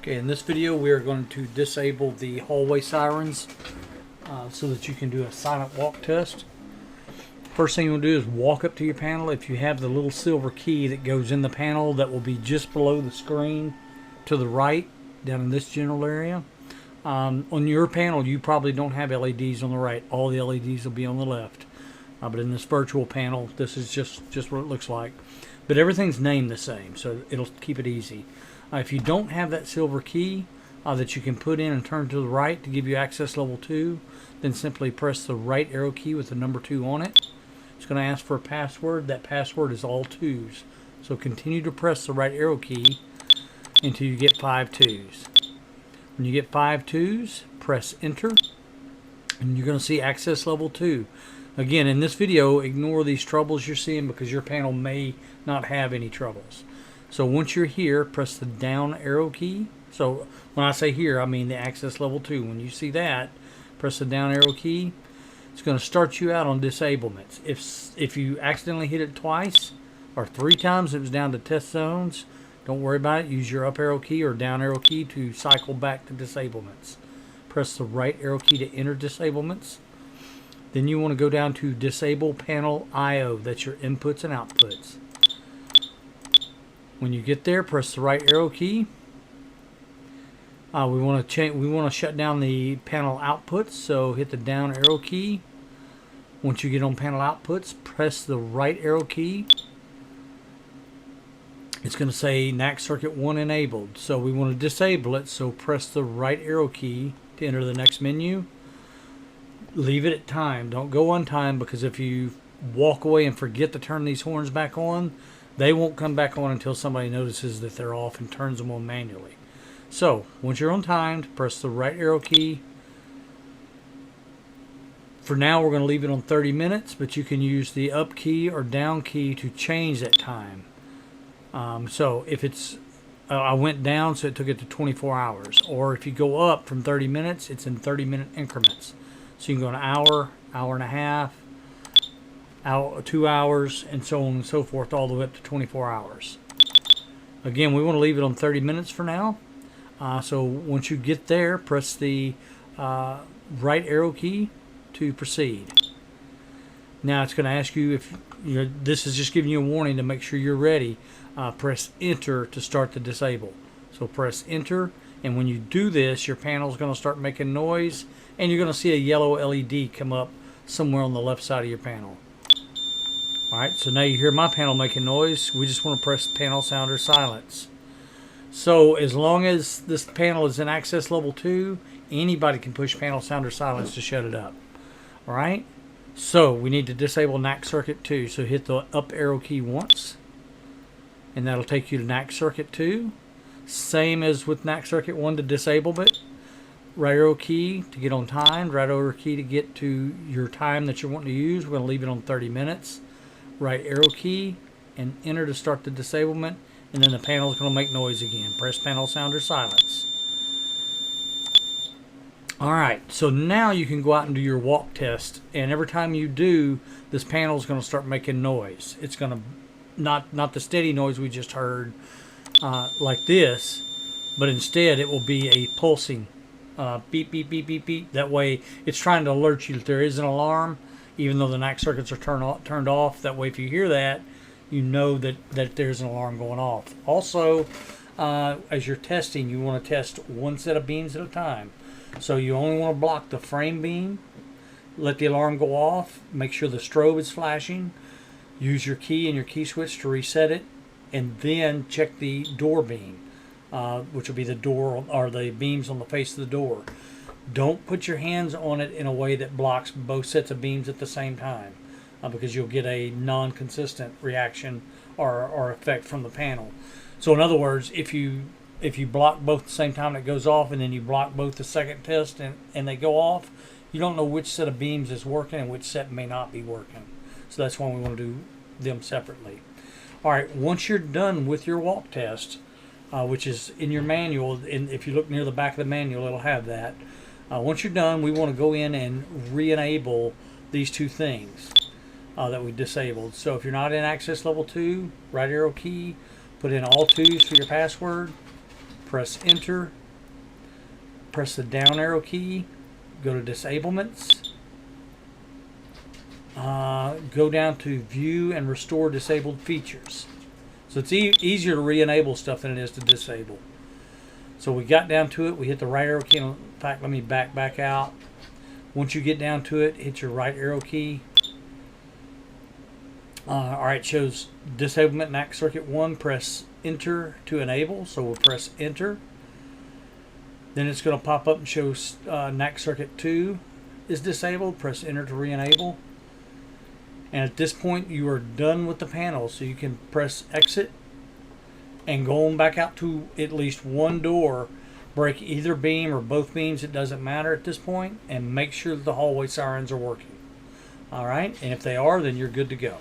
Okay, in this video we are going to disable the hallway sirens so that you can do a silent walk test. First thing you'll do is walk up to your panel. If you have the little silver key that goes in the panel, that will be just below the screen to the right, down in this general area. On your panel, you probably don't have LEDs on the right. All the LEDs will be on the left. But in this virtual panel, this is just what it looks like. But everything's named the same, so it'll keep it easy. If you don't have that silver key that you can put in and turn to the right to give you access level 2, then simply press the right arrow key with the number 2 on it. It's going to ask for a password. That password is all 2s. So continue to press the right arrow key until you get 5 2s. When you get 5 2s, press enter, and you're going to see access level 2. Again, in this video, ignore these troubles you're seeing because your panel may not have any troubles. So once you're here, press the down arrow key. So when I say here, I mean the access level 2. When you see that, press the down arrow key. It's going to start you out on disablements. If you accidentally hit it twice or 3 times, it was down to test zones. Don't worry about it. Use your up arrow key or down arrow key to cycle back to disablements. Press the right arrow key to enter disablements. Then you want to go down to disable panel IO. That's your inputs and outputs. When you get there, press the right arrow key. We want to shut down the panel outputs, so hit the down arrow key. Once you get on panel outputs, press the right arrow key. It's going to say NAC circuit 1 enabled, so we want to disable it, so press the right arrow key to enter the next menu. Leave it at time. Don't go on time, because if you walk away and forget to turn these horns back on, they won't come back on until somebody notices that they're off and turns them on manually. So, once you're on timed, press the right arrow key. For now, we're going to leave it on 30 minutes, but you can use the up key or down key to change that time. So, if it's, I went down, so it took it to 24 hours. Or if you go up from 30 minutes, it's in 30-minute increments. So, you can go an hour, hour and a half, 2 hours, and so on and so forth, all the way up to 24 hours. Again, we want to leave it on 30 minutes for now. So once you get there, press the right arrow key to proceed. Now it's going to ask you if this is just giving you a warning to make sure you're ready. Press enter to start the disable. So press enter, and when you do this, your panel is going to start making noise, and you're going to see a yellow LED come up somewhere on the left side of your panel. Alright, so now you hear my panel making noise. We just want to press panel sounder silence. So as long as this panel is in access level 2, anybody can push panel sounder silence to shut it up. Alright, so we need to disable NAC circuit 2. So hit the up arrow key once, and that'll take you to NAC circuit 2. Same as with NAC circuit 1 to disable it. Right arrow key to get on time, right arrow key to get to your time that you're wanting to use. We're going to leave it on 30 minutes. Right arrow key and enter to start the disablement, and then the panel is going to make noise again. Press panel sounder silence. Alright, so now you can go out and do your walk test, and every time you do, this panel is going to start making noise. It's going to not the steady noise we just heard like this, but instead it will be a pulsing beep beep beep beep beep. That way it's trying to alert you that there is an alarm, even though the NAC circuits are turned off. That way if you hear that, you know that there's an alarm going off. Also, as you're testing, you want to test one set of beams at a time. So you only want to block the frame beam, let the alarm go off, make sure the strobe is flashing, use your key and your key switch to reset it, and then check the door beam, which will be the door or the beams on the face of the door. Don't put your hands on it in a way that blocks both sets of beams at the same time, because you'll get a non-consistent reaction or effect from the panel. So in other words, if you block both at the same time and it goes off, and then you block both the second test and they go off, you don't know which set of beams is working and which set may not be working. So that's why we want to do them separately. Alright, once you're done with your walk test, which is in your manual, and if you look near the back of the manual, it'll have that. Once you're done, we want to go in and re-enable these two things that we disabled. So if you're not in access level 2, right arrow key, put in all 2s for your password, press enter, press the down arrow key, go to disablements, go down to view and restore disabled features. So it's easier to re-enable stuff than it is to disable. So we got down to it, we hit the right arrow key. In fact, let me back out. Once you get down to it, hit your right arrow key. Alright, it shows disablement NAC circuit 1, press enter to enable, so we'll press enter. Then it's going to pop up and show NAC circuit 2 is disabled, press enter to re-enable. And at this point you are done with the panel, so you can press exit and go on back out to at least one door, break either beam or both beams, it doesn't matter at this point, and make sure that the hallway sirens are working. Alright, and if they are, then you're good to go.